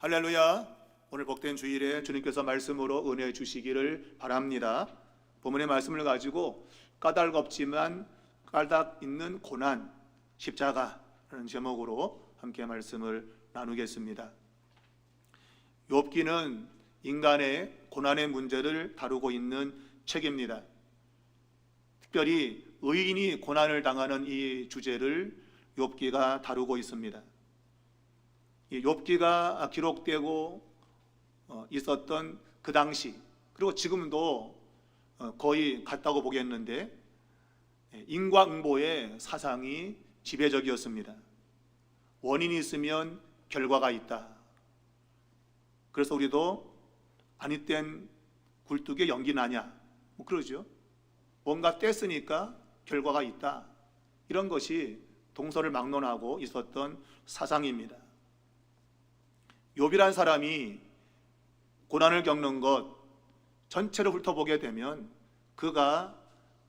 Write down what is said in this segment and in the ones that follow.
할렐루야. 오늘 복된 주일에 주님께서 말씀으로 은혜 주시기를 바랍니다. 본문의 말씀을 가지고 까닭없지만 까닭 있는 고난, 십자가라는 제목으로 함께 말씀을 나누겠습니다. 욥기는 인간의 고난의 문제를 다루고 있는 책입니다. 특별히 의인이 고난을 당하는 이 주제를 욥기가 다루고 있습니다. 이 욥기가 기록되고 있었던 그 당시, 그리고 지금도 거의 같다고 보겠는데, 인과응보의 사상이 지배적이었습니다. 원인이 있으면 결과가 있다. 그래서 우리도 아니 땐 굴뚝에 연기 나냐, 뭐 그러죠. 뭔가 뗐으니까 결과가 있다. 이런 것이 동서를 막론하고 있었던 사상입니다. 욥이란 사람이 고난을 겪는 것 전체를 훑어보게 되면 그가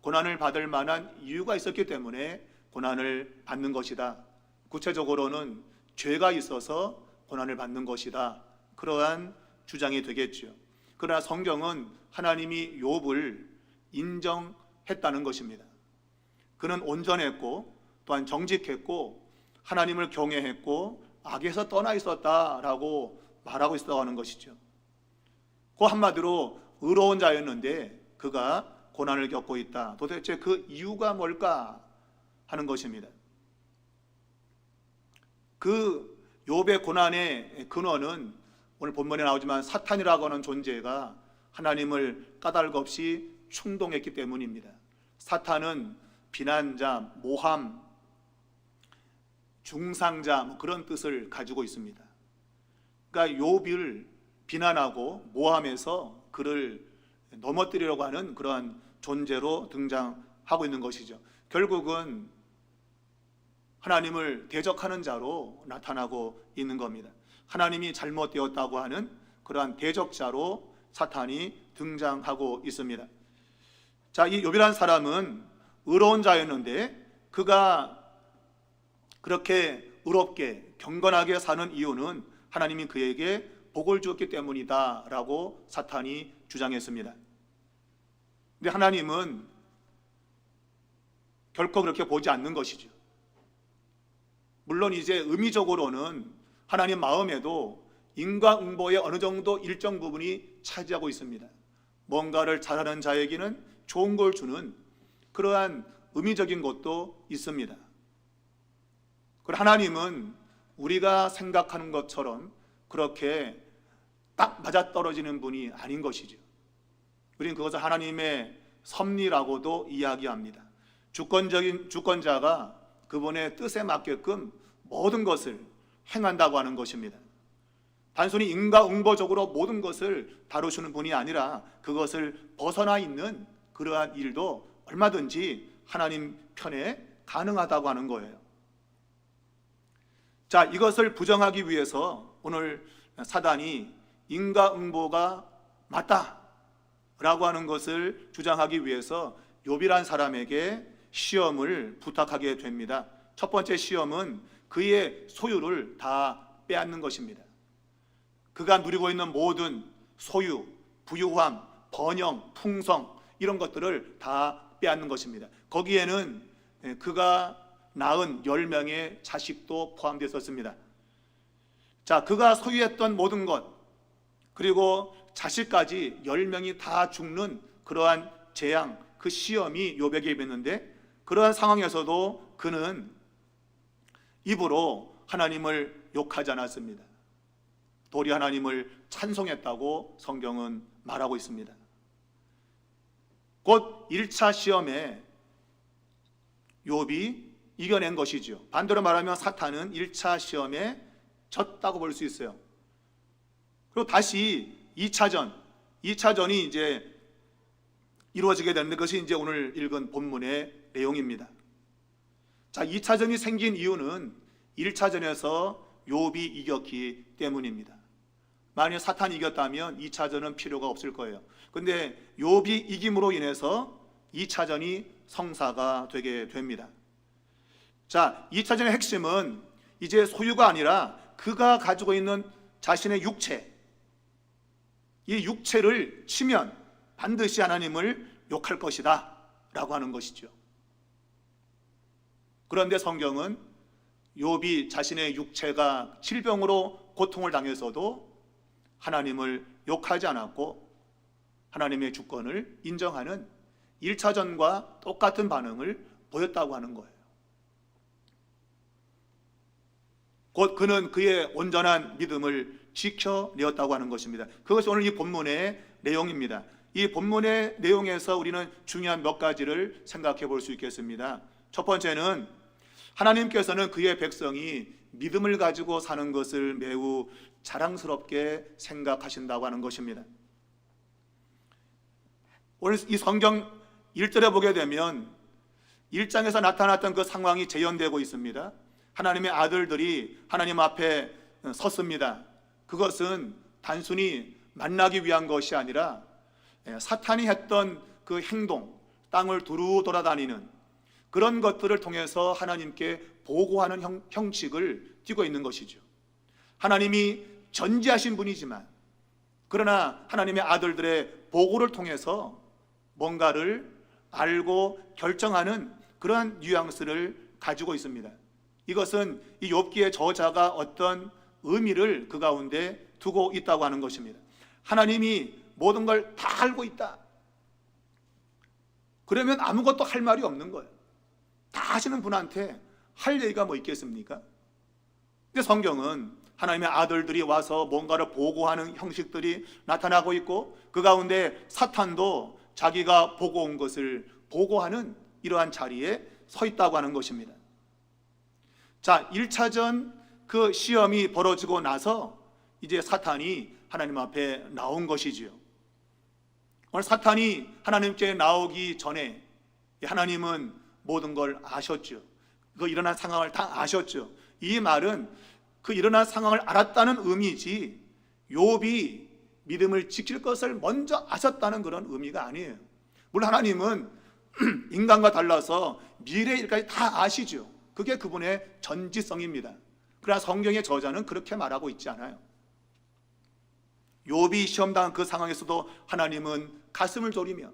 고난을 받을 만한 이유가 있었기 때문에 고난을 받는 것이다. 구체적으로는 죄가 있어서 고난을 받는 것이다. 그러한 주장이 되겠죠. 그러나 성경은 하나님이 욥을 인정했다는 것입니다. 그는 온전했고 또한 정직했고 하나님을 경외했고 악에서 떠나 있었다라고 말하고 있었다고 하는 것이죠. 그 한마디로 의로운 자였는데 그가 고난을 겪고 있다. 도대체 그 이유가 뭘까 하는 것입니다. 그 욥의 고난의 근원은 오늘 본문에 나오지만 사탄이라고 하는 존재가 하나님을 까닭없이 충동했기 때문입니다. 사탄은 비난자, 모함, 중상자 그런 뜻을 가지고 있습니다. 그러니까 욥을 비난하고 모함해서 그를 넘어뜨리려고 하는 그러한 존재로 등장하고 있는 것이죠. 결국은 하나님을 대적하는 자로 나타나고 있는 겁니다. 하나님이 잘못되었다고 하는 그러한 대적자로 사탄이 등장하고 있습니다. 자, 이 욥이라는 사람은 의로운 자였는데 그가 그렇게 의롭게 경건하게 사는 이유는 하나님이 그에게 복을 주었기 때문이다 라고 사탄이 주장했습니다. 근데 하나님은 결코 그렇게 보지 않는 것이죠. 물론 이제 의미적으로는 하나님 마음에도 인과응보의 어느 정도 일정 부분이 차지하고 있습니다. 뭔가를 잘하는 자에게는 좋은 걸 주는 그러한 의미적인 것도 있습니다. 그리고 하나님은 우리가 생각하는 것처럼 그렇게 딱 맞아떨어지는 분이 아닌 것이죠. 우리는 그것을 하나님의 섭리라고도 이야기합니다. 주권자가 그분의 뜻에 맞게끔 모든 것을 행한다고 하는 것입니다. 단순히 인과응보적으로 모든 것을 다루시는 분이 아니라 그것을 벗어나 있는 그러한 일도 얼마든지 하나님 편에 가능하다고 하는 거예요. 자, 이것을 부정하기 위해서 오늘 사단이 인과응보가 맞다라고 하는 것을 주장하기 위해서 욥이란 사람에게 시험을 부탁하게 됩니다. 첫 번째 시험은 그의 소유를 다 빼앗는 것입니다. 그가 누리고 있는 모든 소유, 부유함, 번영, 풍성 이런 것들을 다 빼앗는 것입니다. 거기에는 그가 낳은 10명의 자식도 포함되어 있었습니다. 자, 그가 소유했던 모든 것 그리고 자식까지 10명이 다 죽는 그러한 재앙, 그 시험이 욥에게 임했는데 그러한 상황에서도 그는 입으로 하나님을 욕하지 않았습니다. 도리 하나님을 찬송했다고 성경은 말하고 있습니다. 곧 1차 시험에 욥이 이겨낸 것이죠. 반대로 말하면 사탄은 1차 시험에 졌다고 볼 수 있어요. 그리고 다시 2차전이 이제 이루어지게 되는데 그것이 이제 오늘 읽은 본문의 내용입니다. 자, 2차전이 생긴 이유는 1차전에서 욥이 이겼기 때문입니다. 만약 사탄이 이겼다면 2차전은 필요가 없을 거예요. 근데 욥이 이김으로 인해서 2차전이 성사가 되게 됩니다. 자, 2차전의 핵심은 이제 소유가 아니라 그가 가지고 있는 자신의 육체, 이 육체를 치면 반드시 하나님을 욕할 것이다 라고 하는 것이죠. 그런데 성경은 욥이 자신의 육체가 질병으로 고통을 당해서도 하나님을 욕하지 않았고 하나님의 주권을 인정하는 1차전과 똑같은 반응을 보였다고 하는 거예요. 곧 그는 그의 온전한 믿음을 지켜내었다고 하는 것입니다. 그것이 오늘 이 본문의 내용입니다. 이 본문의 내용에서 우리는 중요한 몇 가지를 생각해 볼 수 있겠습니다. 첫 번째는 하나님께서는 그의 백성이 믿음을 가지고 사는 것을 매우 자랑스럽게 생각하신다고 하는 것입니다. 오늘 이 성경 1절에 보게 되면 1장에서 나타났던 그 상황이 재현되고 있습니다. 하나님의 아들들이 하나님 앞에 섰습니다. 그것은 단순히 만나기 위한 것이 아니라 사탄이 했던 그 행동, 땅을 두루 돌아다니는 그런 것들을 통해서 하나님께 보고하는 형식을 띠고 있는 것이죠. 하나님이 전지하신 분이지만 그러나 하나님의 아들들의 보고를 통해서 뭔가를 알고 결정하는 그러한 뉘앙스를 가지고 있습니다. 이것은 이 욥기의 저자가 어떤 의미를 그 가운데 두고 있다고 하는 것입니다. 하나님이 모든 걸 다 알고 있다. 그러면 아무것도 할 말이 없는 거예요. 다 아시는 분한테 할 얘기가 뭐 있겠습니까? 근데 성경은 하나님의 아들들이 와서 뭔가를 보고하는 형식들이 나타나고 있고 그 가운데 사탄도 자기가 보고 온 것을 보고하는 이러한 자리에 서 있다고 하는 것입니다. 자, 1차전 그 시험이 벌어지고 나서 이제 사탄이 하나님 앞에 나온 것이지요. 오늘 사탄이 하나님께 나오기 전에 하나님은 모든 걸 아셨죠. 그 일어난 상황을 다 아셨죠. 이 말은 그 일어난 상황을 알았다는 의미지 욥이 믿음을 지킬 것을 먼저 아셨다는 그런 의미가 아니에요. 물론 하나님은 인간과 달라서 미래 일까지 다 아시죠. 그게 그분의 전지성입니다. 그러나 성경의 저자는 그렇게 말하고 있지 않아요. 욥이 시험당한 그 상황에서도 하나님은 가슴을 졸이며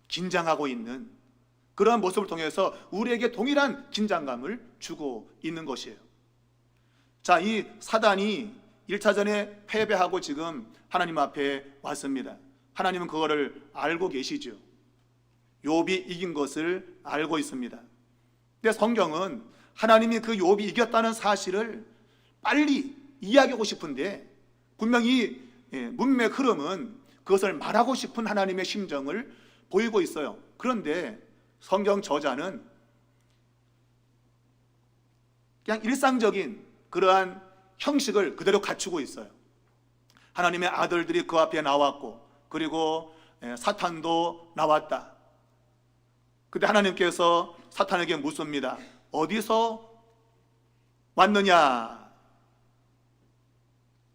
긴장하고 있는 그러한 모습을 통해서 우리에게 동일한 긴장감을 주고 있는 것이에요. 자, 이 사단이 1차전에 패배하고 지금 하나님 앞에 왔습니다. 하나님은 그거를 알고 계시죠. 욥이 이긴 것을 알고 있습니다. 근데 성경은 하나님이 그 욥이 이겼다는 사실을 빨리 이야기하고 싶은데 분명히 문맥 흐름은 그것을 말하고 싶은 하나님의 심정을 보이고 있어요. 그런데 성경 저자는 그냥 일상적인 그러한 형식을 그대로 갖추고 있어요. 하나님의 아들들이 그 앞에 나왔고 그리고 사탄도 나왔다. 근데 하나님께서 사탄에게 묻습니다. 어디서 왔느냐?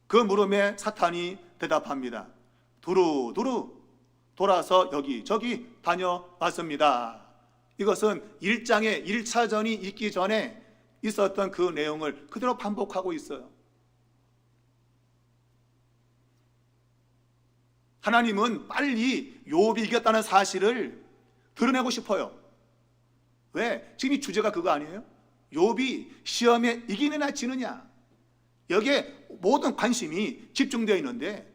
그 물음에 사탄이 대답합니다. 두루두루 돌아서 여기저기 다녀왔습니다. 이것은 1장에 1차전이 있기 전에 있었던 그 내용을 그대로 반복하고 있어요. 하나님은 빨리 욥이 이겼다는 사실을 드러내고 싶어요. 왜? 지금 이 주제가 그거 아니에요? 욥이 시험에 이기느냐 지느냐 여기에 모든 관심이 집중되어 있는데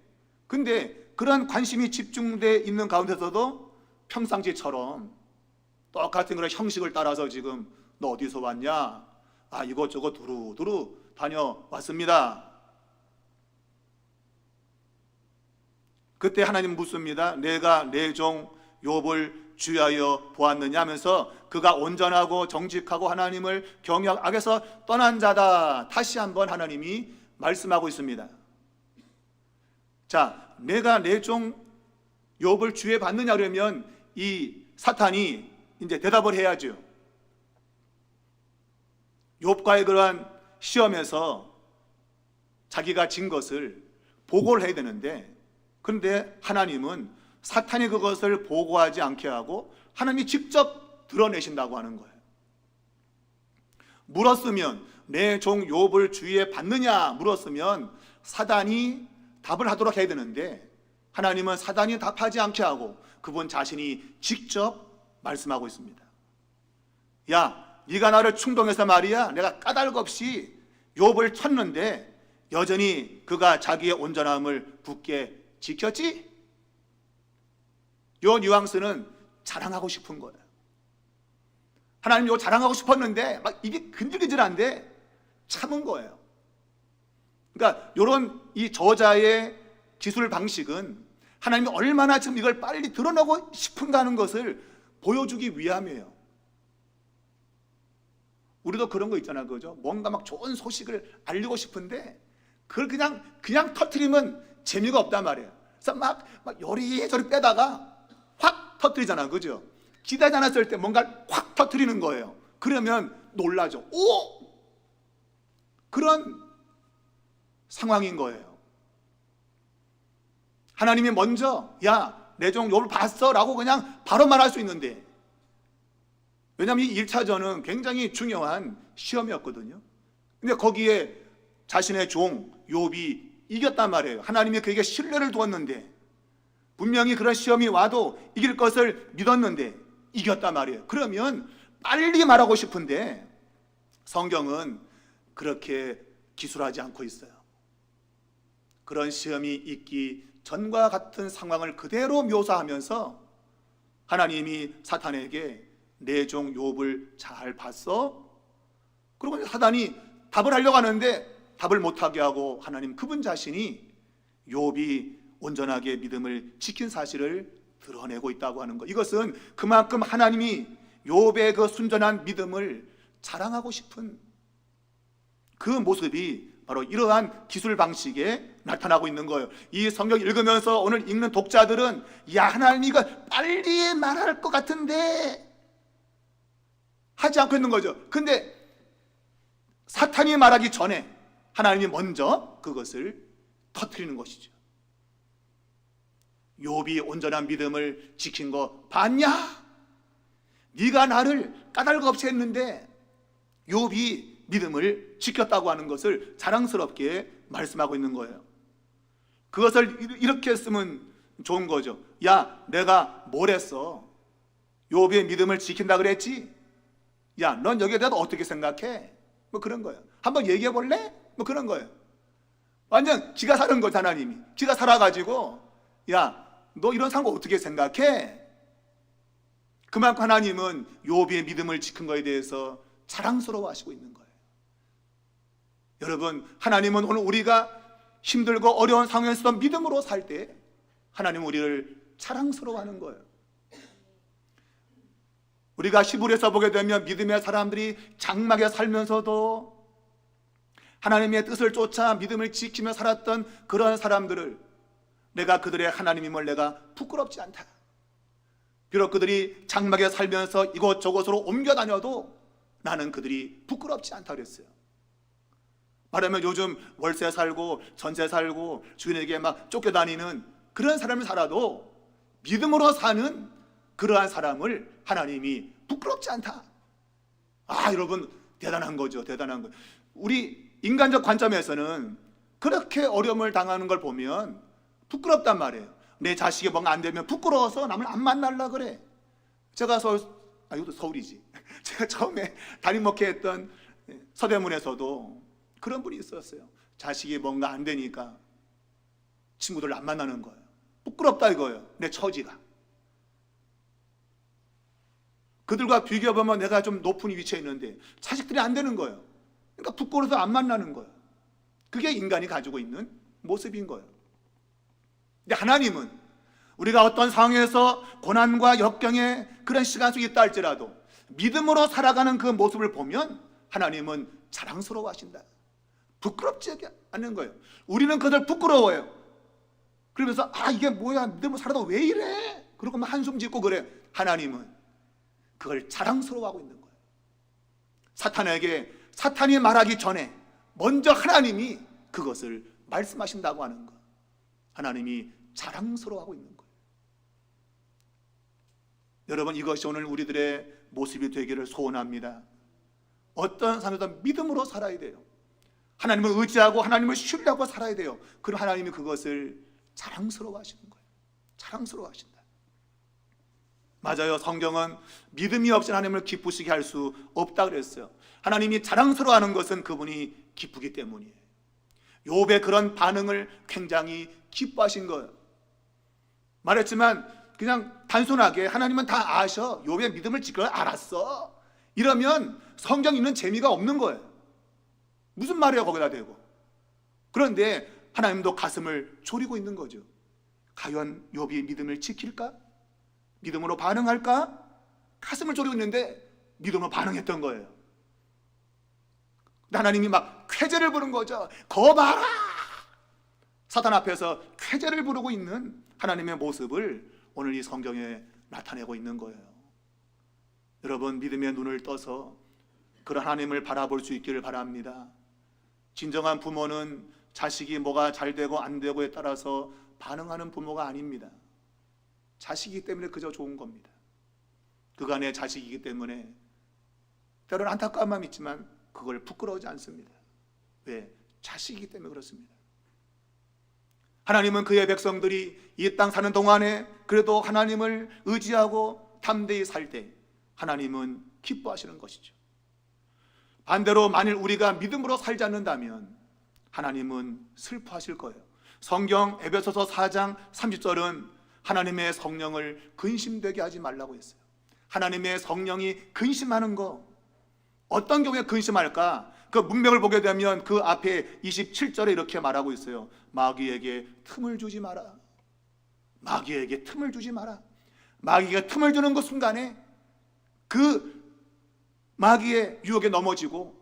근데 그런 관심이 집중되어 있는 가운데서도 평상시처럼 똑같은 그런 형식을 따라서 지금 너 어디서 왔냐? 아, 이것저것 두루두루 다녀왔습니다. 그때 하나님 묻습니다. 내가 내 종 욥을 주의하여 보았느냐 하면서 그가 온전하고 정직하고 하나님을 경외하고 악에서 떠난 자다. 다시 한번 하나님이 말씀하고 있습니다. 자, 내가 내 종 욥을 주의해 봤느냐 그러면 이 사탄이 이제 대답을 해야죠. 욥과의 그러한 시험에서 자기가 진 것을 보고를 해야 되는데 그런데 하나님은 사탄이 그것을 보고하지 않게 하고 하나님이 직접 드러내신다고 하는 거예요. 물었으면 내 종 욥을 주의해 봤느냐 물었으면 사단이 답을 하도록 해야 되는데 하나님은 사단이 답하지 않게 하고 그분 자신이 직접 말씀하고 있습니다. 야, 네가 나를 충동해서 말이야 내가 까닭 없이 욥을 쳤는데 여전히 그가 자기의 온전함을 굳게 지켰지? 요 뉘앙스는 자랑하고 싶은 거예요. 하나님 이거 자랑하고 싶었는데 막 입이 근질근질한데 참은 거예요. 그러니까 이런 이 저자의 기술 방식은 하나님이 얼마나 지금 이걸 빨리 드러내고 싶은가는 것을 보여주기 위함이에요. 우리도 그런 거 있잖아, 그죠? 뭔가 막 좋은 소식을 알리고 싶은데 그걸 그냥 터뜨리면 재미가 없단 말이에요. 그래서 막 요리조리 빼다가 확 터뜨리잖아, 그죠? 기다리지 않았을 때 뭔가 확 터뜨리는 거예요. 그러면 놀라죠. 오! 그런 상황인 거예요. 하나님이 먼저 야, 내 종 욥을 봤어? 라고 그냥 바로 말할 수 있는데, 왜냐하면 이 1차전은 굉장히 중요한 시험이었거든요. 근데 거기에 자신의 종 욥이 이겼단 말이에요. 하나님이 그에게 신뢰를 두었는데, 분명히 그런 시험이 와도 이길 것을 믿었는데 이겼단 말이에요. 그러면 빨리 말하고 싶은데 성경은 그렇게 기술하지 않고 있어요. 그런 시험이 있기 전과 같은 상황을 그대로 묘사하면서 하나님이 사탄에게 내 종 욥을 잘 봤어? 그리고 사단이 답을 하려고 하는데 답을 못하게 하고 하나님 그분 자신이 욥이 온전하게 믿음을 지킨 사실을 드러내고 있다고 하는 것. 이것은 그만큼 하나님이 욥의 그 순전한 믿음을 자랑하고 싶은 그 모습이 바로 이러한 기술 방식에 나타나고 있는 거예요. 이 성경 읽으면서 오늘 읽는 독자들은 야, 하나님 이거 빨리 말할 것 같은데 하지 않고 있는 거죠. 근데 사탄이 말하기 전에 하나님이 먼저 그것을 터뜨리는 것이죠. 욥이 온전한 믿음을 지킨 거 봤냐? 네가 나를 까닭 없이 했는데 욥이 믿음을 지켰다고 하는 것을 자랑스럽게 말씀하고 있는 거예요. 그것을 이렇게 쓰면 좋은 거죠. 야, 내가 뭘 했어? 욥의 믿음을 지킨다 그랬지? 야, 넌 여기에 대해서 어떻게 생각해? 뭐 그런 거예요. 한번 얘기해 볼래? 뭐 그런 거예요. 완전 지가 사는 거죠. 하나님이 지가 살아가지고 야, 너 이런 상황 어떻게 생각해? 그만큼 하나님은 욥의 믿음을 지킨 거에 대해서 자랑스러워 하시고 있는 거예요. 여러분, 하나님은 오늘 우리가 힘들고 어려운 상황에서도 믿음으로 살 때 하나님은 우리를 자랑스러워 하는 거예요. 우리가 히브리서 보게 되면 믿음의 사람들이 장막에 살면서도 하나님의 뜻을 쫓아 믿음을 지키며 살았던 그런 사람들을 내가 그들의 하나님임을 내가 부끄럽지 않다. 비록 그들이 장막에 살면서 이곳저곳으로 옮겨 다녀도 나는 그들이 부끄럽지 않다 그랬어요. 말하면 요즘 월세 살고 전세 살고 주인에게 막 쫓겨다니는 그런 사람을 살아도 믿음으로 사는 그러한 사람을 하나님이 부끄럽지 않다. 아, 여러분 대단한 거죠. 대단한 거. 우리 인간적 관점에서는 그렇게 어려움을 당하는 걸 보면 부끄럽단 말이에요. 내 자식이 뭔가 안 되면 부끄러워서 남을 안 만나려고 그래. 제가 이것도 서울이지. 제가 처음에 담임 목회했던 서대문에서도 그런 분이 있었어요. 자식이 뭔가 안 되니까 친구들 안 만나는 거예요. 부끄럽다 이거예요. 내 처지가. 그들과 비교해보면 내가 좀 높은 위치에 있는데 자식들이 안 되는 거예요. 그러니까 부끄러워서 안 만나는 거예요. 그게 인간이 가지고 있는 모습인 거예요. 근데 하나님은 우리가 어떤 상황에서 고난과 역경의 그런 시간 속에 있다 할지라도 믿음으로 살아가는 그 모습을 보면 하나님은 자랑스러워 하신다. 부끄럽지 않는 거예요. 우리는 그들 부끄러워요. 그러면서 이게 뭐야, 믿음으로 살아도 왜 이래? 그러고 막 한숨 짓고 그래. 하나님은 그걸 자랑스러워하고 있는 거예요. 사탄이 말하기 전에 먼저 하나님이 그것을 말씀하신다고 하는 것. 하나님이 자랑스러워하고 있는 거예요. 여러분, 이것이 오늘 우리들의 모습이 되기를 소원합니다. 어떤 상황에서 믿음으로 살아야 돼요. 하나님을 의지하고 하나님을 신뢰하고 살아야 돼요. 그럼 하나님이 그것을 자랑스러워 하시는 거예요. 자랑스러워 하신다. 맞아요. 성경은 믿음이 없이 하나님을 기쁘시게 할 수 없다 그랬어요. 하나님이 자랑스러워하는 것은 그분이 기쁘기 때문이에요. 욥의 그런 반응을 굉장히 기뻐하신 거예요. 말했지만 그냥 단순하게 하나님은 다 아셔, 욥의 믿음을 지켜 알았어, 이러면 성경 읽는 재미가 없는 거예요. 무슨 말이야 거기다 대고. 그런데 하나님도 가슴을 졸이고 있는 거죠. 과연 욥이 믿음을 지킬까? 믿음으로 반응할까? 가슴을 졸이고 있는데 믿음으로 반응했던 거예요. 하나님이 막 쾌재를 부른 거죠. 거 봐라! 사탄 앞에서 쾌재를 부르고 있는 하나님의 모습을 오늘 이 성경에 나타내고 있는 거예요. 여러분, 믿음의 눈을 떠서 그런 하나님을 바라볼 수 있기를 바랍니다. 진정한 부모는 자식이 뭐가 잘 되고 안 되고에 따라서 반응하는 부모가 아닙니다. 자식이기 때문에 그저 좋은 겁니다. 그간의 자식이기 때문에 때로는 안타까운 마음이 있지만 그걸 부끄러워하지 않습니다. 왜? 자식이기 때문에 그렇습니다. 하나님은 그의 백성들이 이 땅 사는 동안에 그래도 하나님을 의지하고 담대히 살 때 하나님은 기뻐하시는 것이죠. 반대로 만일 우리가 믿음으로 살지 않는다면 하나님은 슬퍼하실 거예요. 성경 에베소서 4장 30절은 하나님의 성령을 근심되게 하지 말라고 했어요. 하나님의 성령이 근심하는 거, 어떤 경우에 근심할까? 그 문맥을 보게 되면 그 앞에 27절에 이렇게 말하고 있어요. 마귀에게 틈을 주지 마라. 마귀에게 틈을 주지 마라. 마귀가 틈을 주는 그 순간에 그 마귀의 유혹에 넘어지고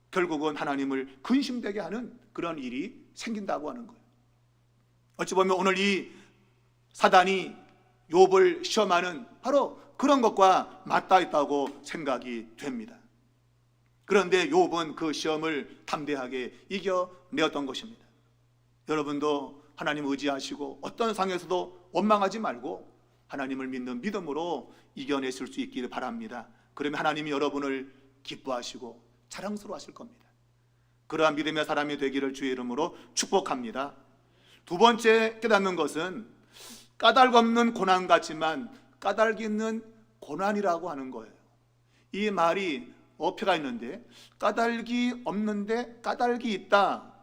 결국은 하나님을 근심되게 하는 그런 일이 생긴다고 하는 거예요. 어찌 보면 오늘 이 사단이 욥을 시험하는 바로 그런 것과 맞닿아 있다고 생각이 됩니다. 그런데 욥은 그 시험을 담대하게 이겨내었던 것입니다. 여러분도 하나님 의지하시고 어떤 상황에서도 원망하지 말고 하나님을 믿는 믿음으로 이겨내실 수 있기를 바랍니다. 그러면 하나님이 여러분을 기뻐하시고 자랑스러워하실 겁니다. 그러한 믿음의 사람이 되기를 주의 이름으로 축복합니다. 두 번째 깨닫는 것은 까닭 없는 고난 같지만 까닭이 있는 고난이라고 하는 거예요. 이 말이 어폐가 있는데 까닭이 없는데 까닭이 있다,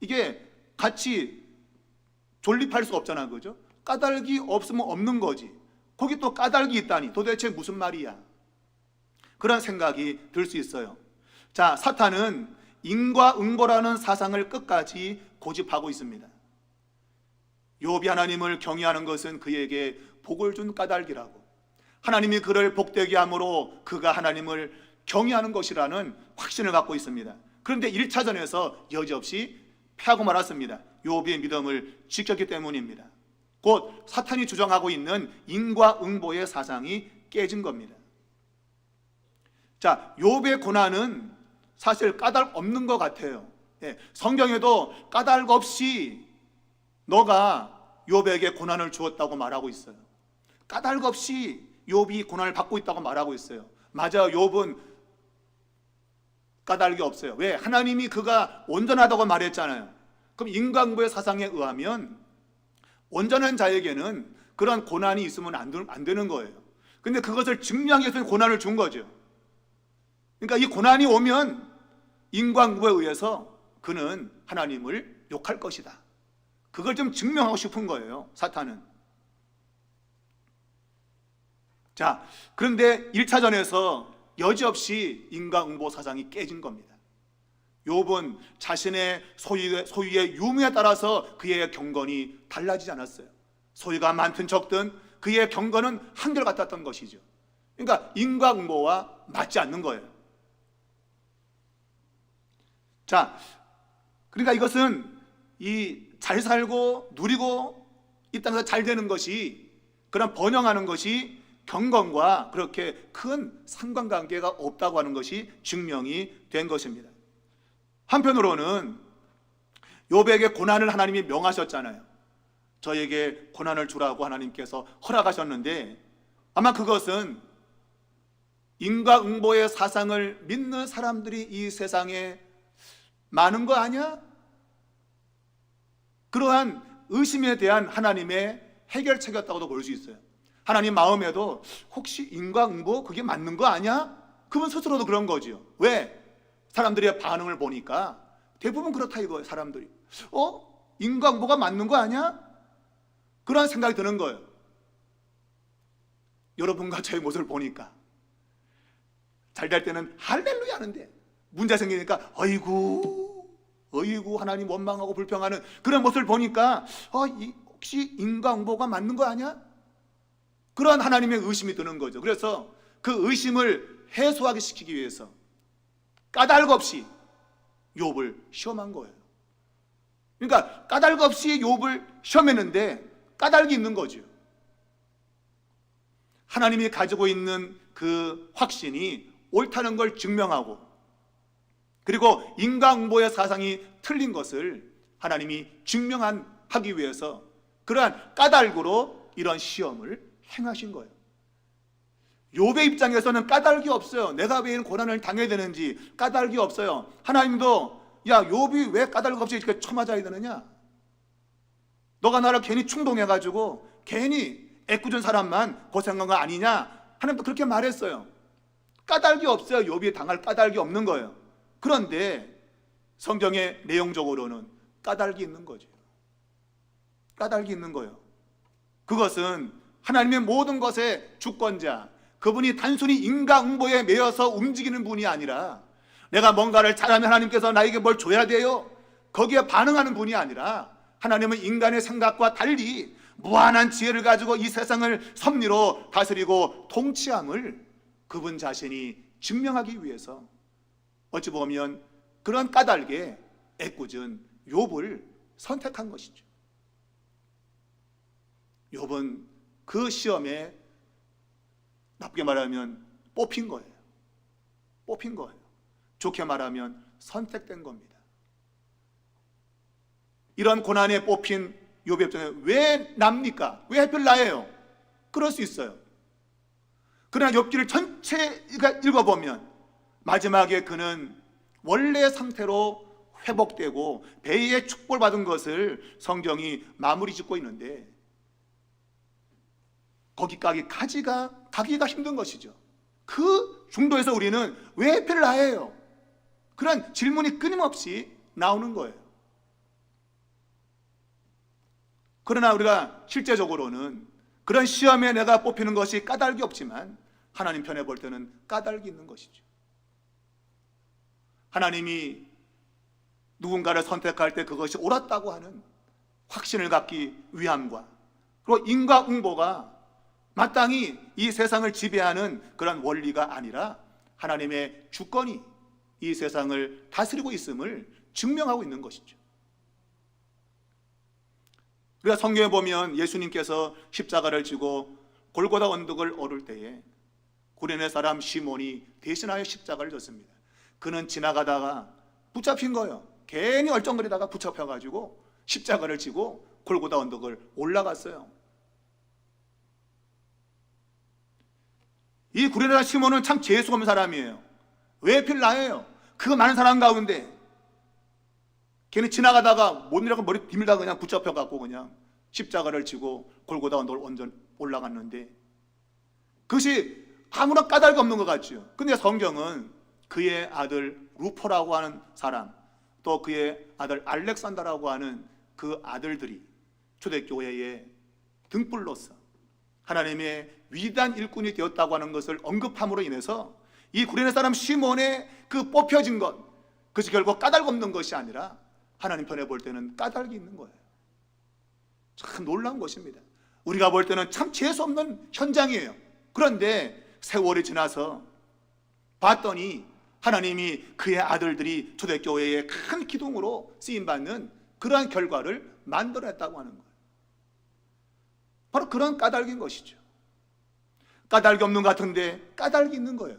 이게 같이 존립할 수가 없잖아, 그죠? 까닭이 없으면 없는 거지, 거기 또 까닭이 있다니 도대체 무슨 말이야? 그런 생각이 들 수 있어요. 자, 사탄은 인과응보라는 사상을 끝까지 고집하고 있습니다. 욥이 하나님을 경외하는 것은 그에게 복을 준 까닭이라고, 하나님이 그를 복되게 함으로 그가 하나님을 경외하는 것이라는 확신을 갖고 있습니다. 그런데 1차전에서 여지없이 패하고 말았습니다. 욥의 믿음을 지켰기 때문입니다. 곧 사탄이 주장하고 있는 인과응보의 사상이 깨진 겁니다. 자, 욥의 고난은 사실 까닭 없는 것 같아요. 성경에도 까닭 없이 너가 욥에게 고난을 주었다고 말하고 있어요. 까닭 없이 욥이 고난을 받고 있다고 말하고 있어요. 맞아요. 욥은 까닭이 없어요. 왜? 하나님이 그가 온전하다고 말했잖아요. 그럼 인과응보의 사상에 의하면 온전한 자에게는 그런 고난이 있으면 안 되는 거예요. 근데 그것을 증명하기 위해서 고난을 준 거죠. 그러니까 이 고난이 오면 인과응보에 의해서 그는 하나님을 욕할 것이다, 그걸 좀 증명하고 싶은 거예요, 사탄은. 자, 그런데 1차전에서 여지없이 인과응보 사상이 깨진 겁니다. 욥은 자신의 소유의 유무에 따라서 그의 경건이 달라지지 않았어요. 소유가 많든 적든 그의 경건은 한결같았던 것이죠. 그러니까 인과응보와 맞지 않는 거예요. 자, 그러니까 이것은 이 잘 살고 누리고 이 땅에서 잘 되는 것이, 그런 번영하는 것이 경건과 그렇게 큰 상관관계가 없다고 하는 것이 증명이 된 것입니다. 한편으로는 욥에게 고난을 하나님이 명하셨잖아요. 저에게 고난을 주라고 하나님께서 허락하셨는데 아마 그것은 인과응보의 사상을 믿는 사람들이 이 세상에 많은 거 아니야? 그러한 의심에 대한 하나님의 해결책이었다고도 볼 수 있어요. 하나님 마음에도 혹시 인과응보 그게 맞는 거 아니야? 그분 스스로도 그런 거지요. 왜? 사람들의 반응을 보니까 대부분 그렇다 이거예요. 사람들이 인과응보가 맞는 거 아니야? 그런 생각이 드는 거예요. 여러분과 저의 모습을 보니까 잘 될 때는 할렐루야 하는데 문제 생기니까 어이구 하나님 원망하고 불평하는 그런 모습을 보니까 혹시 인과응보가 맞는 거 아니야? 그런 하나님의 의심이 드는 거죠. 그래서 그 의심을 해소하게 시키기 위해서 까닭 없이 욥을 시험한 거예요. 그러니까 까닭 없이 욥을 시험했는데 까닭이 있는 거죠. 하나님이 가지고 있는 그 확신이 옳다는 걸 증명하고, 그리고 인과응보의 사상이 틀린 것을 하나님이 증명하기 위해서 그러한 까닭으로 이런 시험을 행하신 거예요. 욥의 입장에서는 까닭이 없어요. 내가 왜 이런 고난을 당해야 되는지 까닭이 없어요. 하나님도 야 욥이 왜 까닭 없이 이렇게 처맞아야 되느냐? 너가 나를 괜히 충동해가지고 괜히 애꿎은 사람만 고생한 거 아니냐? 하나님도 그렇게 말했어요. 까닭이 없어요. 욥이 당할 까닭이 없는 거예요. 그런데 성경의 내용적으로는 까닭이 있는 거죠. 까닭이 있는 거예요. 그것은 하나님의 모든 것의 주권자, 그분이 단순히 인과응보에 매여서 움직이는 분이 아니라 내가 뭔가를 잘하면 하나님께서 나에게 뭘 줘야 돼요, 거기에 반응하는 분이 아니라 하나님은 인간의 생각과 달리 무한한 지혜를 가지고 이 세상을 섭리로 다스리고 통치함을 그분 자신이 증명하기 위해서 어찌 보면 그런 까닭에 애꿎은 욥을 선택한 것이죠. 욥은 그 시험에 나쁘게 말하면 뽑힌 거예요. 뽑힌 거예요. 좋게 말하면 선택된 겁니다. 이런 고난에 뽑힌 욥의 입장에 왜 납니까? 왜 하필 나예요? 그럴 수 있어요. 그러나 욥기를 전체 읽어보면 마지막에 그는 원래 상태로 회복되고 배의 축복을 받은 것을 성경이 마무리 짓고 있는데 거기까지 가기가 힘든 것이죠. 그 중도에서 우리는 왜 하필 나예요? 그런 질문이 끊임없이 나오는 거예요. 그러나 우리가 실제적으로는 그런 시험에 내가 뽑히는 것이 까닭이 없지만 하나님 편에 볼 때는 까닭이 있는 것이죠. 하나님이 누군가를 선택할 때 그것이 옳았다고 하는 확신을 갖기 위함과 그리고 인과응보가 마땅히 이 세상을 지배하는 그런 원리가 아니라 하나님의 주권이 이 세상을 다스리고 있음을 증명하고 있는 것이죠. 우리가 성경에 보면 예수님께서 십자가를 지고 골고다 언덕을 오를 때에 구레네 사람 시몬이 대신하여 십자가를 졌습니다. 그는 지나가다가 붙잡힌 거예요. 괜히 얼쩡거리다가 붙잡혀가지고 십자가를 지고 골고다 언덕을 올라갔어요. 이 구레네 시몬은 참 재수 없는 사람이에요. 왜 하필 나예요? 그 많은 사람 가운데 걔는 지나가다가 못 내려가 머리 비밀다가 그냥 붙잡혀갖고 그냥 십자가를 지고 골고다 언덕을 완전 올라갔는데 그것이 아무런 까닭이 없는 것 같죠. 근데 성경은 그의 아들 루포라고 하는 사람, 또 그의 아들 알렉산더라고 하는 그 아들들이 초대교회의 등불로서 하나님의 위대한 일꾼이 되었다고 하는 것을 언급함으로 인해서 이 구레네 사람 시몬의 그 뽑혀진 것, 그것이 결국 까닭 없는 것이 아니라 하나님 편에 볼 때는 까닭이 있는 거예요. 참 놀라운 것입니다. 우리가 볼 때는 참 재수 없는 현장이에요. 그런데 세월이 지나서 봤더니 하나님이 그의 아들들이 초대교회의 큰 기둥으로 쓰임받는 그러한 결과를 만들어냈다고 하는 거예요. 바로 그런 까닭인 것이죠. 까닭이 없는 것 같은데 까닭이 있는 거예요.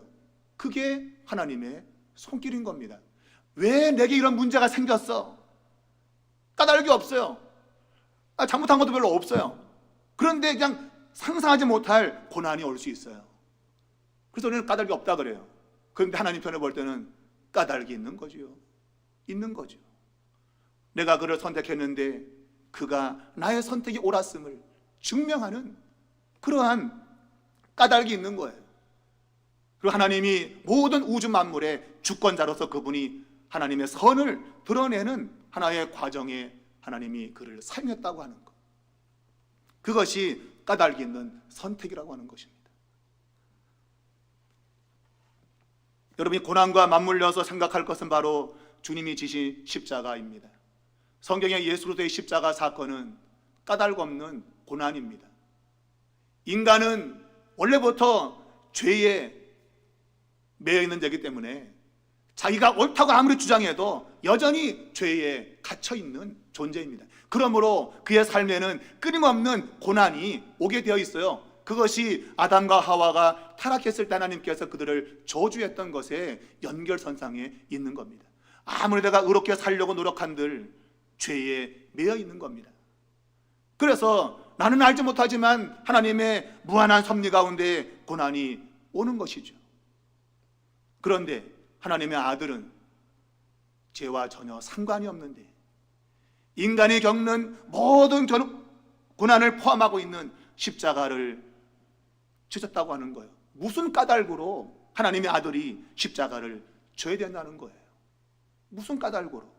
그게 하나님의 손길인 겁니다. 왜 내게 이런 문제가 생겼어? 까닭이 없어요. 잘못한 것도 별로 없어요. 그런데 그냥 상상하지 못할 고난이 올 수 있어요. 그래서 우리는 까닭이 없다 그래요. 그런데 하나님 편에 볼 때는 까닭이 있는 거지요. 있는 거죠. 내가 그를 선택했는데 그가 나의 선택이 옳았음을 증명하는 그러한 까닭이 있는 거예요. 그리고 하나님이 모든 우주 만물의 주권자로서 그분이 하나님의 선을 드러내는 하나의 과정에 하나님이 그를 사용했다고 하는 것, 그것이 까닭이 있는 선택이라고 하는 것입니다. 여러분이 고난과 맞물려서 생각할 것은 바로 주님이 지신 십자가입니다. 성경의 예수 그리스도의 십자가 사건은 까닭 없는 고난입니다. 인간은 원래부터 죄에 매여 있는 자이기 때문에 자기가 옳다고 아무리 주장해도 여전히 죄에 갇혀 있는 존재입니다. 그러므로 그의 삶에는 끊임없는 고난이 오게 되어 있어요. 그것이 아담과 하와가 타락했을 때 하나님께서 그들을 저주했던 것에 연결선상에 있는 겁니다. 아무리 내가 의롭게 살려고 노력한들 죄에 매여 있는 겁니다. 그래서 나는 알지 못하지만 하나님의 무한한 섭리 가운데 고난이 오는 것이죠. 그런데 하나님의 아들은 죄와 전혀 상관이 없는데 인간이 겪는 모든 고난을 포함하고 있는 십자가를 지셨다고 하는 거예요. 무슨 까닭으로 하나님의 아들이 십자가를 져야 된다는 거예요? 무슨 까닭으로?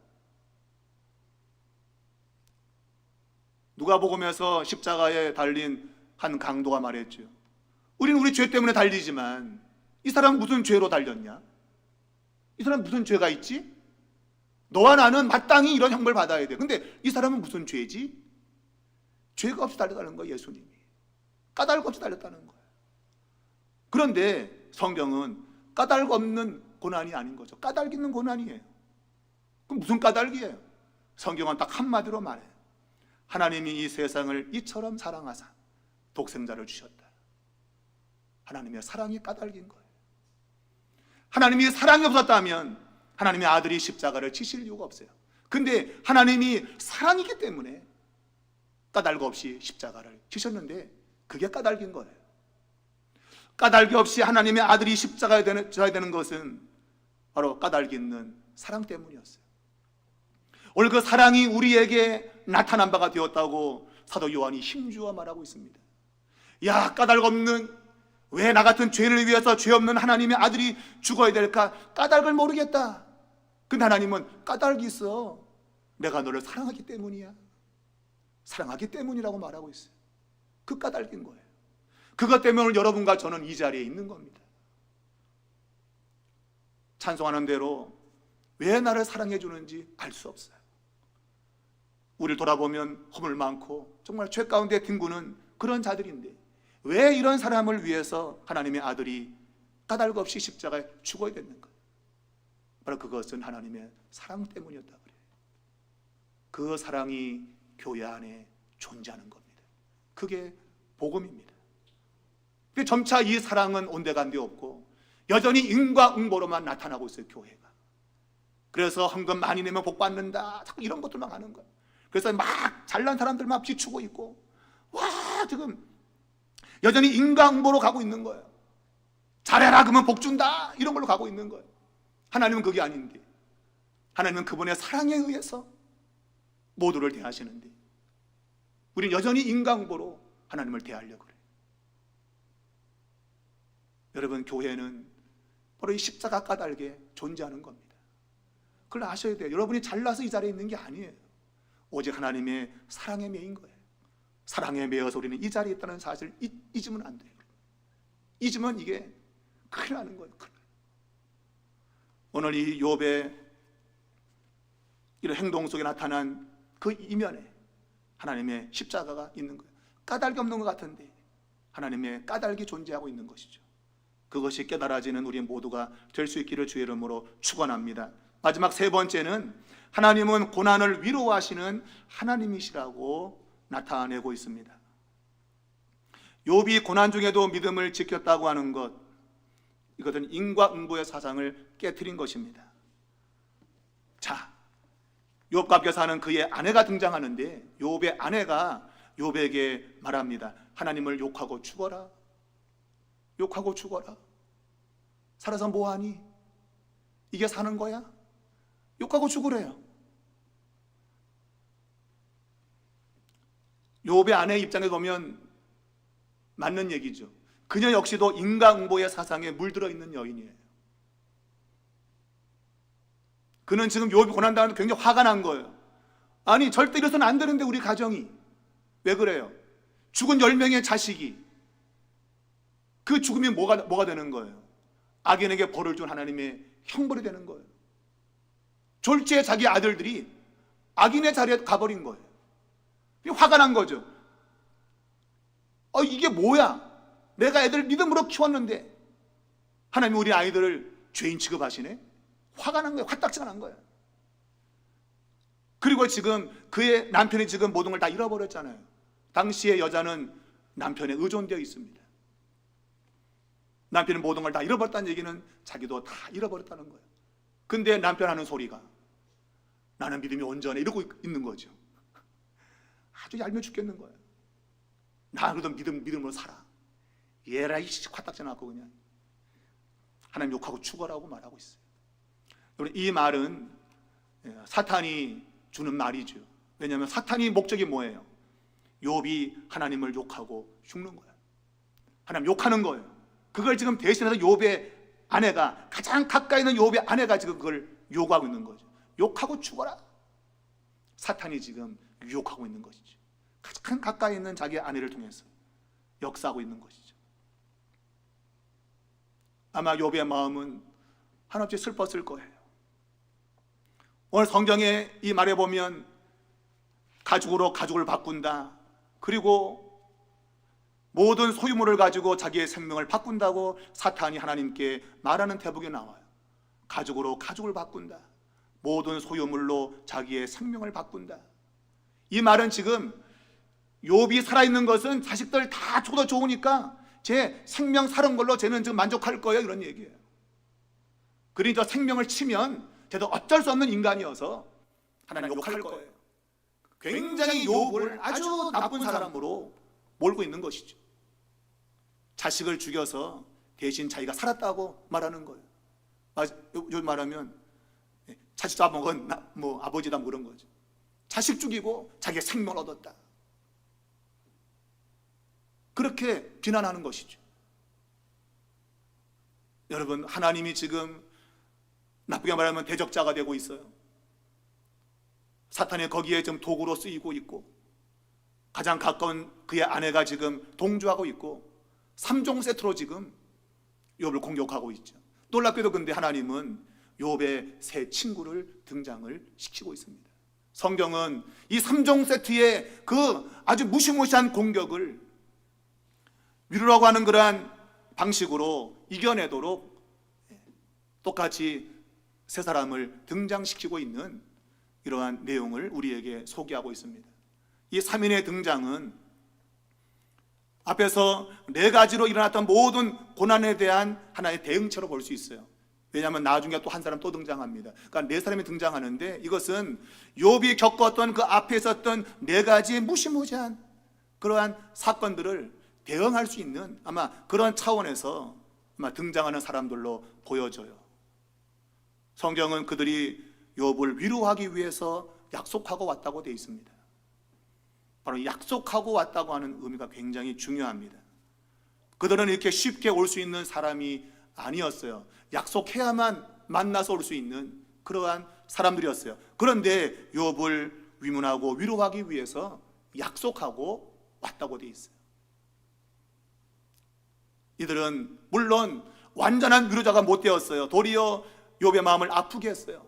누가복음에서 십자가에 달린 한 강도가 말했죠. 우리는 우리 죄 때문에 달리지만 이 사람은 무슨 죄로 달렸냐? 이 사람은 무슨 죄가 있지? 너와 나는 마땅히 이런 형벌을 받아야 돼. 근데 이 사람은 무슨 죄지? 죄가 없이 달렸다는 거예요. 예수님이 까닭 없이 달렸다는 거예요. 그런데 성경은 까닭 없는 고난이 아닌 거죠. 까닭 있는 고난이에요. 그럼 무슨 까닭이에요? 성경은 딱 한마디로 말해요. 하나님이 이 세상을 이처럼 사랑하사 독생자를 주셨다. 하나님의 사랑이 까닭인 거예요. 하나님이 사랑이 없었다면 하나님의 아들이 십자가를 지실 이유가 없어요. 근데 하나님이 사랑이기 때문에 까닭 없이 십자가를 지셨는데 그게 까닭인 거예요. 까닭이 없이 하나님의 아들이 십자가에 져야 되는 것은 바로 까닭이 있는 사랑 때문이었어요. 오늘 그 사랑이 우리에게 나타난 바가 되었다고 사도 요한이 힘주어 말하고 있습니다. 야, 까닭 없는, 왜 나 같은 죄인을 위해서 죄 없는 하나님의 아들이 죽어야 될까? 까닭을 모르겠다. 근데 하나님은 까닭이 있어. 내가 너를 사랑하기 때문이야. 사랑하기 때문이라고 말하고 있어요. 그 까닭인 거예요. 그것 때문에 오늘 여러분과 저는 이 자리에 있는 겁니다. 찬송하는 대로 왜 나를 사랑해 주는지 알 수 없어요. 우리를 돌아보면 허물 많고 정말 죄 가운데 뒹구는 그런 자들인데 왜 이런 사람을 위해서 하나님의 아들이 까닭 없이 십자가에 죽어야 됐는가? 바로 그것은 하나님의 사랑 때문이었다 그래요. 그 사랑이 교회 안에 존재하는 겁니다. 그게 복음입니다. 근데 점차 이 사랑은 온데간데 없고 여전히 인과응보로만 나타나고 있어요. 교회가. 그래서 헌금 많이 내면 복 받는다, 자꾸 이런 것들만 하는 거예요. 그래서 막 잘난 사람들만 비추고 있고, 와, 지금 여전히 인과응보로 가고 있는 거예요. 잘해라 그러면 복 준다, 이런 걸로 가고 있는 거예요. 하나님은 그게 아닌데, 하나님은 그분의 사랑에 의해서 모두를 대하시는데 우리는 여전히 인과응보로 하나님을 대하려고 그래요. 여러분, 교회는 바로 이 십자가 까닭에 존재하는 겁니다. 그걸 아셔야 돼요. 여러분이 잘나서 이 자리에 있는 게 아니에요. 오직 하나님의 사랑에 매인 거예요. 사랑에 매여서 우리는 이 자리에 있다는 사실을 잊으면 안 돼요. 잊으면 이게 큰일 나는 거예요. 큰일. 오늘 이 욥의 이런 행동 속에 나타난 그 이면에 하나님의 십자가가 있는 거예요. 까닭이 없는 것 같은데 하나님의 까닭이 존재하고 있는 것이죠. 그것이 깨달아지는 우리 모두가 될 수 있기를 주의 이름으로 축원합니다. 마지막 세 번째는 하나님은 고난을 위로하시는 하나님이시라고 나타내고 있습니다. 욥이 고난 중에도 믿음을 지켰다고 하는 것, 이것은 인과응보의 사상을 깨트린 것입니다. 자, 욥과 함께 사는 그의 아내가 등장하는데 욥의 아내가 욥에게 말합니다. 하나님을 욕하고 죽어라. 욕하고 죽어라. 살아서 뭐하니? 이게 사는 거야? 욕하고 죽으래요. 욥의 아내 입장에서 보면 맞는 얘기죠. 그녀 역시도 인과응보의 사상에 물들어 있는 여인이에요. 그는 지금 욥이 고난당하는 굉장히 화가 난 거예요. 아니 절대 이래서는 안 되는데 우리 가정이 왜 그래요? 죽은 10명의 자식이 그 죽음이 뭐가 되는 거예요? 악인에게 벌을 준 하나님의 형벌이 되는 거예요. 졸지에 자기 아들들이 악인의 자리에 가버린 거예요. 화가 난 거죠. 이게 뭐야? 내가 애들 믿음으로 키웠는데 하나님이 우리 아이들을 죄인 취급하시네? 화가 난 거예요. 화딱지가 난 거예요. 그리고 지금 그의 남편이 지금 모든 걸 다 잃어버렸잖아요. 당시의 여자는 남편에 의존되어 있습니다. 남편이 모든 걸 다 잃어버렸다는 얘기는 자기도 다 잃어버렸다는 거예요. 근데 남편 하는 소리가 나는 믿음이 온전해 이러고 있는 거죠. 아주 얄미워 죽겠는 거예요. 나 그래도 믿음으로 살아. 얘라 이씨 화딱지 나고 그냥 하나님 욕하고 죽어라고 말하고 있어요. 여러분 이 말은 사탄이 주는 말이죠. 왜냐하면 사탄이 목적이 뭐예요? 욥이 하나님을 욕하고 죽는 거예요. 하나님 욕하는 거예요. 그걸 지금 대신해서 욥의 아내가 가장 가까이 있는 욥의 아내가 지금 그걸 요구하고 있는 거죠. 욕하고 죽어라. 사탄이 지금 유혹하고 있는 것이죠. 가장 가까이 있는 자기 아내를 통해서 역사하고 있는 것이죠. 아마 욥의 마음은 한없이 슬펐을 거예요. 오늘 성경에 이 말에 보면 가죽으로 가죽을 바꾼다. 그리고 모든 소유물을 가지고 자기의 생명을 바꾼다고 사탄이 하나님께 말하는 대목이 나와요. 가죽으로 가죽을 바꾼다. 모든 소유물로 자기의 생명을 바꾼다. 이 말은 지금 욥이 살아있는 것은 자식들 다 죽어도 좋으니까 제 생명 사는 걸로 쟤는 지금 만족할 거예요, 이런 얘기예요. 그러니까 생명을 치면 쟤도 어쩔 수 없는 인간이어서 하나님 욕할 거예요. 굉장히 욥을 아주 나쁜 사람으로 몰고 있는 것이죠. 자식을 죽여서 대신 자기가 살았다고 말하는 거예요. 요즘 말하면 자식 잡아먹은 아버지다 그런 거죠. 자식 죽이고 자기의 생명을 얻었다. 그렇게 비난하는 것이죠. 여러분 하나님이 지금 나쁘게 말하면 대적자가 되고 있어요. 사탄이 거기에 좀 도구로 쓰이고 있고 가장 가까운 그의 아내가 지금 동조하고 있고 3종 세트로 지금 욥을 공격하고 있죠. 놀랍게도 근데 하나님은 욥의 새 친구를 등장을 시키고 있습니다. 성경은 이 3종 세트의 그 아주 무시무시한 공격을 위로라고 하는 그러한 방식으로 이겨내도록 똑같이 세 사람을 등장시키고 있는 이러한 내용을 우리에게 소개하고 있습니다. 이 3인의 등장은 앞에서 4가지로 일어났던 모든 고난에 대한 하나의 대응처로 볼 수 있어요. 왜냐하면 나중에 또 한 사람 또 등장합니다. 그러니까 4사람이 등장하는데 이것은 욥이 겪었던 그 앞에 있었던 4가지의 무시무시한 그러한 사건들을 대응할 수 있는 아마 그런 차원에서 아마 등장하는 사람들로 보여져요. 성경은 그들이 욥을 위로하기 위해서 약속하고 왔다고 되어 있습니다. 바로 약속하고 왔다고 하는 의미가 굉장히 중요합니다. 그들은 이렇게 쉽게 올 수 있는 사람이 아니었어요. 약속해야만 만나서 올 수 있는 그러한 사람들이었어요. 그런데 욥을 위문하고 위로하기 위해서 약속하고 왔다고 되어 있어요. 이들은 물론 완전한 위로자가 못 되었어요. 도리어 욥의 마음을 아프게 했어요.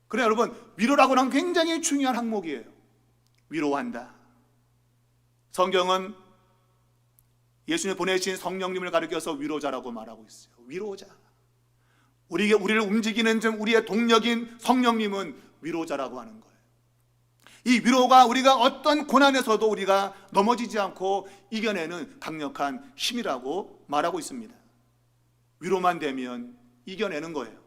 그래 여러분, 위로라고는 하는 굉장히 중요한 항목이에요. 위로한다. 성경은 예수님 보내신 성령님을 가리켜서 위로자라고 말하고 있어요. 위로자. 우리를 움직이는 우리의 동력인 성령님은 위로자라고 하는 거예요. 이 위로가 우리가 어떤 고난에서도 우리가 넘어지지 않고 이겨내는 강력한 힘이라고 말하고 있습니다. 위로만 되면 이겨내는 거예요.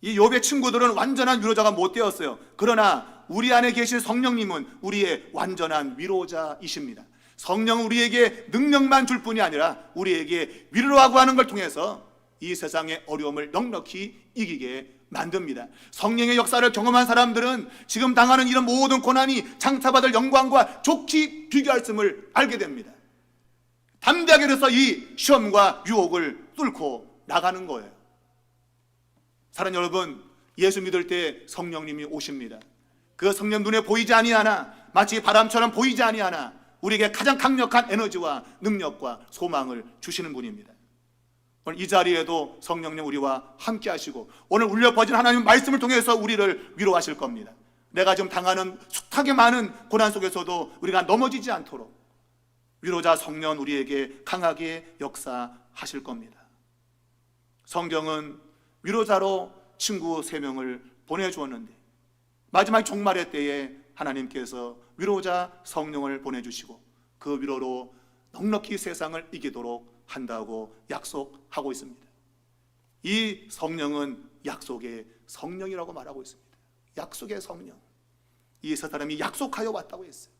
이 욥의 친구들은 완전한 위로자가 못 되었어요. 그러나 우리 안에 계신 성령님은 우리의 완전한 위로자이십니다. 성령은 우리에게 능력만 줄 뿐이 아니라 우리에게 위로하고 하는 걸 통해서 이 세상의 어려움을 넉넉히 이기게 만듭니다. 성령의 역사를 경험한 사람들은 지금 당하는 이런 모든 고난이 장차받을 영광과 좋게 비교할 것을 알게 됩니다. 담대하게 그래서 이 시험과 유혹을 뚫고 나가는 거예요. 사랑하는 여러분, 예수 믿을 때 성령님이 오십니다. 그 성령 눈에 보이지 아니하나 마치 바람처럼 보이지 아니하나 우리에게 가장 강력한 에너지와 능력과 소망을 주시는 분입니다. 오늘 이 자리에도 성령님 우리와 함께 하시고 오늘 울려 퍼진 하나님 말씀을 통해서 우리를 위로하실 겁니다. 내가 지금 당하는 숱하게 많은 고난 속에서도 우리가 넘어지지 않도록 위로자 성령 우리에게 강하게 역사하실 겁니다. 성경은 위로자로 친구 3명을 보내주었는데 마지막 종말의 때에 하나님께서 위로자 성령을 보내주시고 그 위로로 넉넉히 세상을 이기도록 한다고 약속하고 있습니다. 이 성령은 약속의 성령이라고 말하고 있습니다. 약속의 성령. 이 세 사람이 약속하여 왔다고 했어요.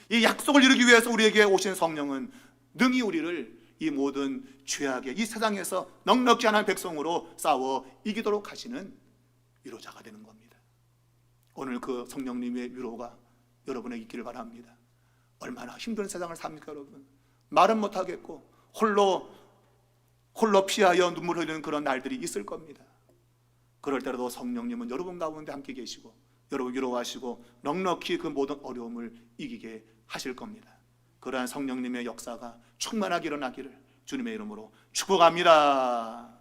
이 약속을 이루기 위해서 우리에게 오신 성령은 능히 우리를 이 모든 죄악의 이 세상에서 넉넉지 않은 백성으로 싸워 이기도록 하시는 위로자가 되는 겁니다. 오늘 그 성령님의 위로가 여러분에게 있기를 바랍니다. 얼마나 힘든 세상을 삽니까 여러분? 말은 못하겠고 홀로 피하여 눈물 흘리는 그런 날들이 있을 겁니다. 그럴 때라도 성령님은 여러분 가운데 함께 계시고 여러분 위로하시고 넉넉히 그 모든 어려움을 이기게 하실 겁니다. 그러한 성령님의 역사가 충만하게 일어나기를 주님의 이름으로 축복합니다.